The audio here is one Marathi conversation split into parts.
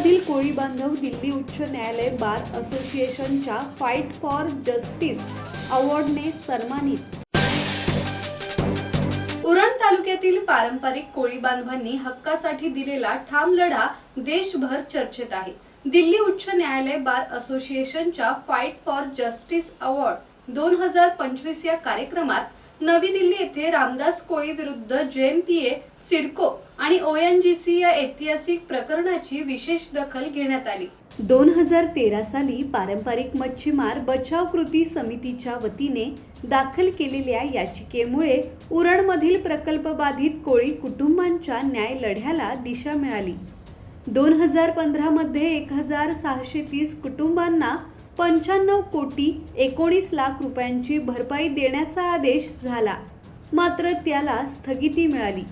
उरणमधील कोळी बांधव दिल्ली उच्च न्यायालय बार असोसिएशनच्या फाईट फॉर जस्टिस अवॉर्डने सन्मानित। उरण तालुक्यातील पारंपरिक कोळी बांधवांनी हक्कासाठी दिलेला ठाम लढा देशभर चर्चेत आहे। दिल्ली उच्च न्यायालय बार असोसिएशनच्या फाईट फॉर जस्टिस अवॉर्ड 2025 या कार्यक्रमात नवी दिल्ली येथे रामदास कोळी विरुद्ध JNPA, सिडको आणि ONGC या ऐतिहासिक प्रकरणाची विशेष दखल घेण्यात आली। 2013 साली पारंपरिक मच्छीमार बचाव कृती समितीच्या वतीने दाखल केलेल्या याचिकेमुळे उरणमधील प्रकल्पबाधित कोळी कुटुंबांच्या न्याय लढ्याला दिशा मिळाली। 2015 मध्ये 1630 कुटुंबांना 95 कोटी 19 लाख रुपयांची भरपाई देण्याचा आदेश झाला, मात्र त्याला स्थगिती मिळाली।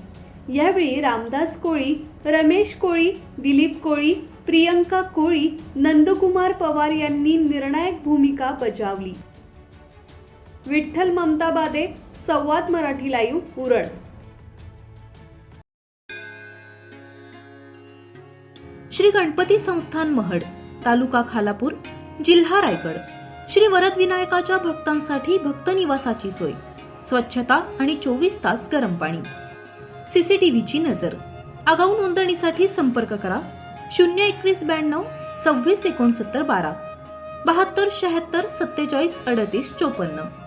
यावेळी रामदास कोळी, रमेश कोळी, दिलीप कोळी, प्रियंका कोळी, नंदकुमार पवार यांनी निर्णायक भूमिका बजावली। विठ्ठल ममताबादे, संवाद मराठी लाईव्ह, उरण। श्री गणपती संस्थान महड, तालुका खालापूर, जिल्हा रायगड। श्री वरद विनायकाच्या भक्तांसाठी भक्त निवासाची सोय, स्वच्छता आणि 24 तास गरम पाणी, CCTVची नजर। आगाऊ नोंदणीसाठी संपर्क करा 02192 26 69 12 72 76 47 38 54।